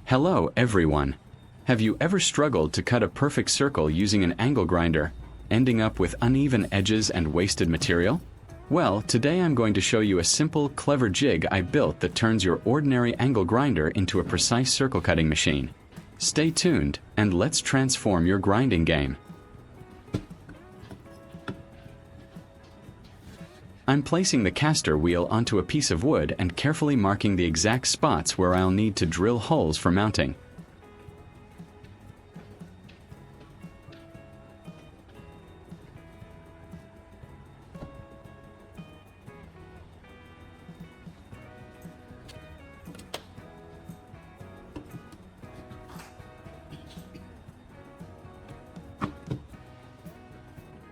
Hello everyone! Have you ever struggled to cut a perfect circle using an angle grinder, ending up with uneven edges and wasted material? Well, today I'm going to show you a simple, clever jig I built that turns your ordinary angle grinder into a precise circle cutting machine. Stay tuned, and let's transform your grinding game. I'm placing the caster wheel onto a piece of wood and carefully marking the exact spots where I'll need to drill holes for mounting.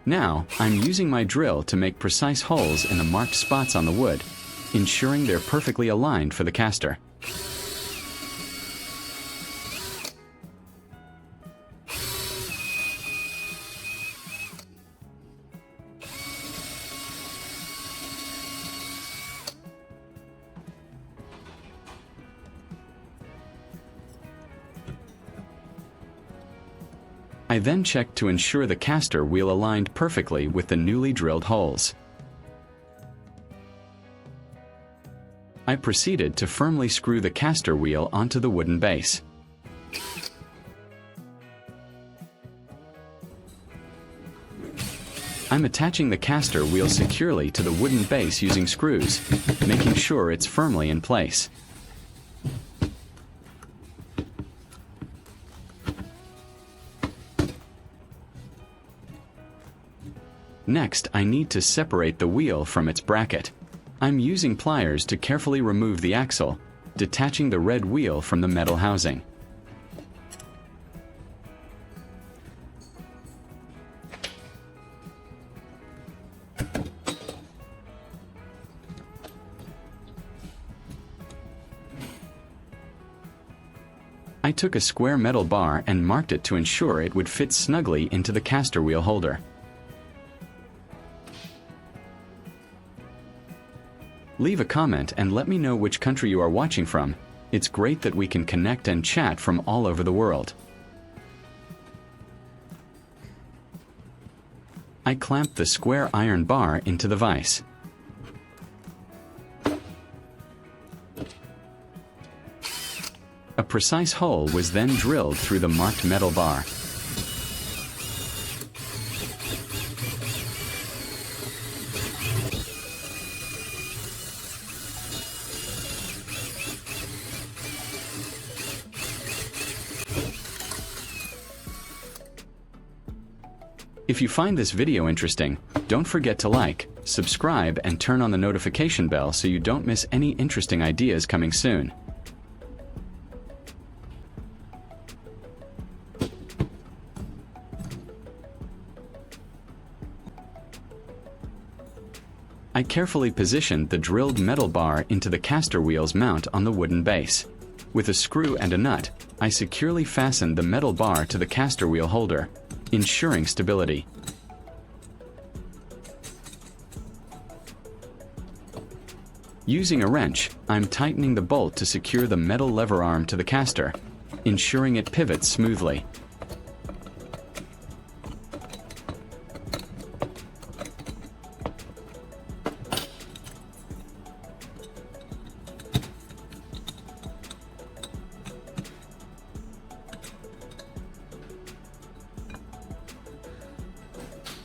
Now, I'm using my drill to make precise holes in the marked spots on the wood, ensuring they're perfectly aligned for the caster. I then checked to ensure the caster wheel aligned perfectly with the newly drilled holes. I proceeded to firmly screw the caster wheel onto the wooden base. I'm attaching the caster wheel securely to the wooden base using screws, making sure it's firmly in place. Next, I need to separate the wheel from its bracket. I'm using pliers to carefully remove the axle, detaching the red wheel from the metal housing. I took a square metal bar and marked it to ensure it would fit snugly into the caster wheel holder. Leave a comment and let me know which country you are watching from. It's great that we can connect and chat from all over the world. I clamped the square iron bar into the vise. A precise hole was then drilled through the marked metal bar. If you find this video interesting, don't forget to like, subscribe, and turn on the notification bell so you don't miss any interesting ideas coming soon. I carefully positioned the drilled metal bar into the caster wheel's mount on the wooden base. With a screw and a nut, I securely fastened the metal bar to the caster wheel holder, ensuring stability. Using a wrench, I'm tightening the bolt to secure the metal lever arm to the caster, ensuring it pivots smoothly.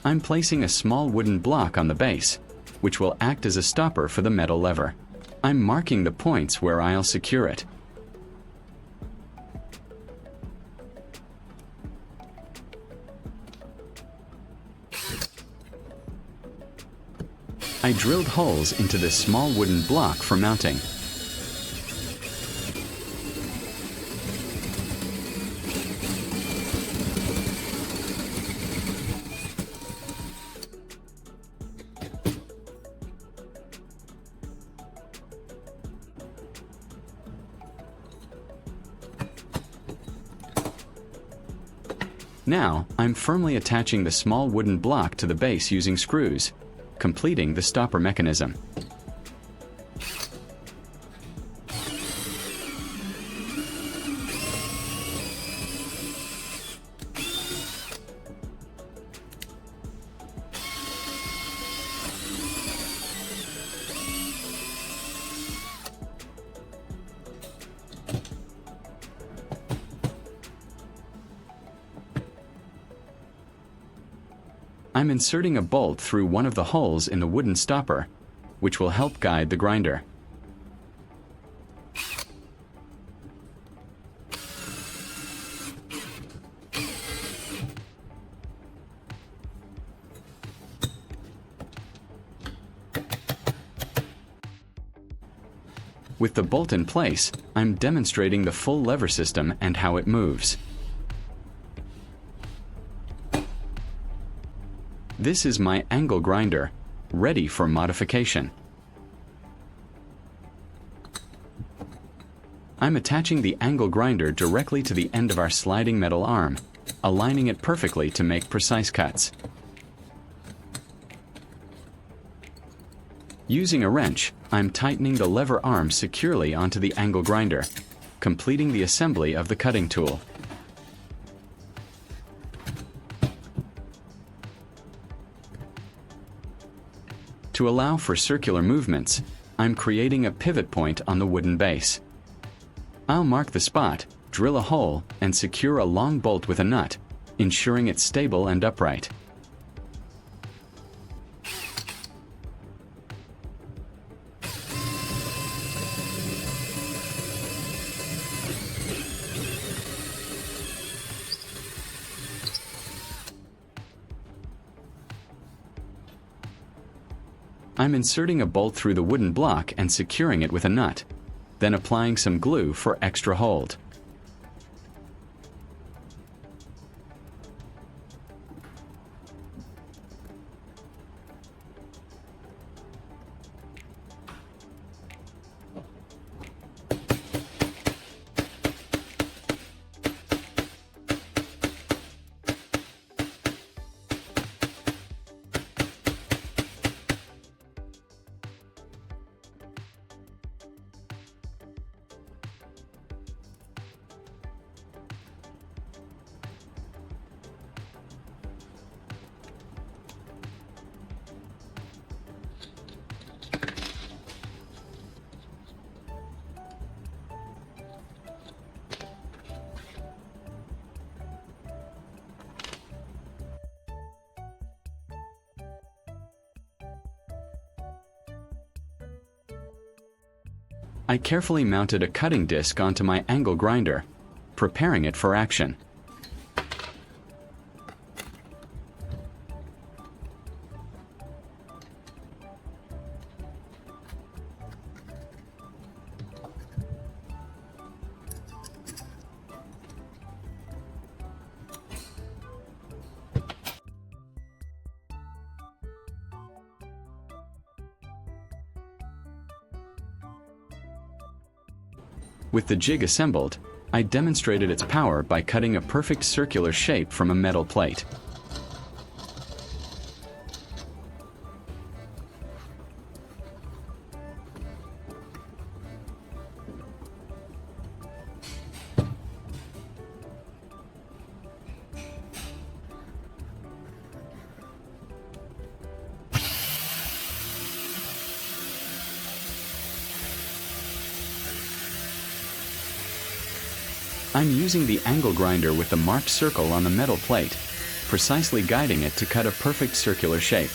I'm placing a small wooden block on the base, which will act as a stopper for the metal lever. I'm marking the points where I'll secure it. I drilled holes into this small wooden block for mounting. Now, I'm firmly attaching the small wooden block to the base using screws, completing the stopper mechanism. I'm inserting a bolt through one of the holes in the wooden stopper, which will help guide the grinder. With the bolt in place, I'm demonstrating the full lever system and how it moves. This is my angle grinder, ready for modification. I'm attaching the angle grinder directly to the end of our sliding metal arm, aligning it perfectly to make precise cuts. Using a wrench, I'm tightening the lever arm securely onto the angle grinder, completing the assembly of the cutting tool. To allow for circular movements, I'm creating a pivot point on the wooden base. I'll mark the spot, drill a hole, and secure a long bolt with a nut, ensuring it's stable and upright. I'm inserting a bolt through the wooden block and securing it with a nut, then applying some glue for extra hold. I carefully mounted a cutting disc onto my angle grinder, preparing it for action. With the jig assembled, I demonstrated its power by cutting a perfect circular shape from a metal plate. I'm using the angle grinder with the marked circle on the metal plate, precisely guiding it to cut a perfect circular shape.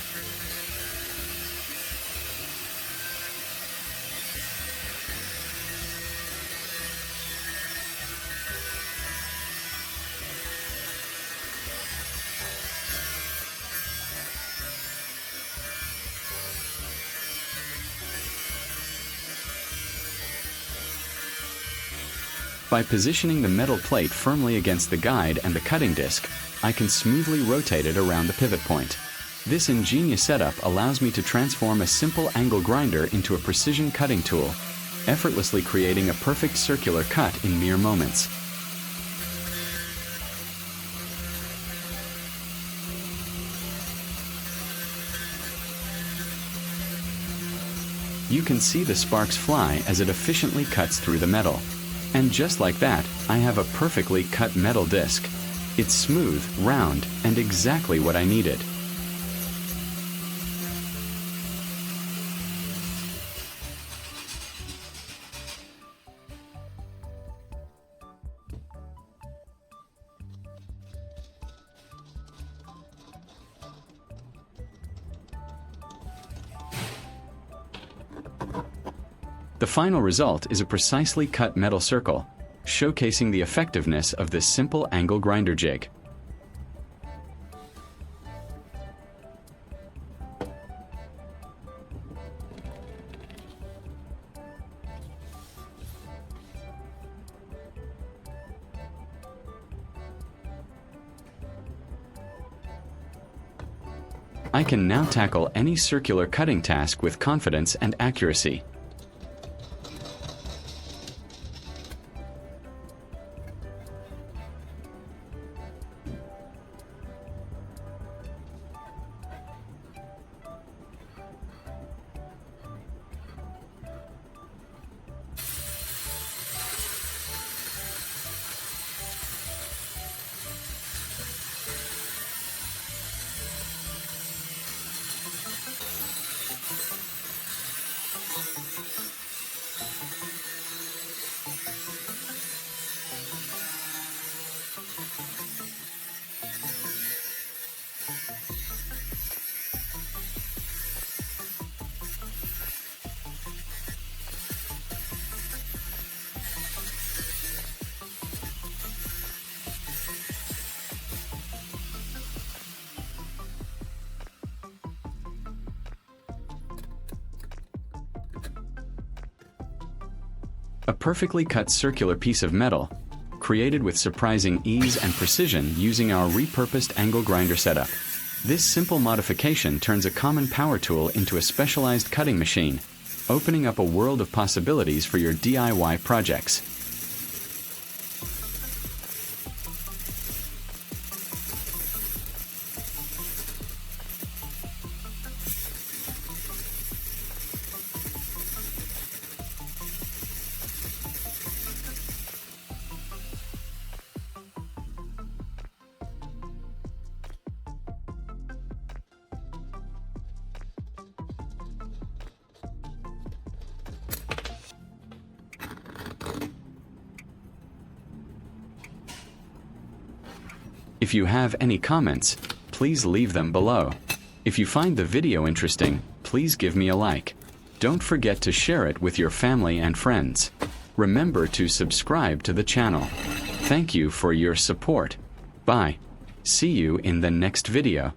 By positioning the metal plate firmly against the guide and the cutting disc, I can smoothly rotate it around the pivot point. This ingenious setup allows me to transform a simple angle grinder into a precision cutting tool, effortlessly creating a perfect circular cut in mere moments. You can see the sparks fly as it efficiently cuts through the metal. And just like that, I have a perfectly cut metal disc. It's smooth, round, and exactly what I needed. The final result is a precisely cut metal circle, showcasing the effectiveness of this simple angle grinder jig. I can now tackle any circular cutting task with confidence and accuracy. A perfectly cut circular piece of metal, created with surprising ease and precision using our repurposed angle grinder setup. This simple modification turns a common power tool into a specialized cutting machine, opening up a world of possibilities for your DIY projects. If you have any comments, please leave them below. If you find the video interesting, please give me a like. Don't forget to share it with your family and friends. Remember to subscribe to the channel. Thank you for your support. Bye. See you in the next video.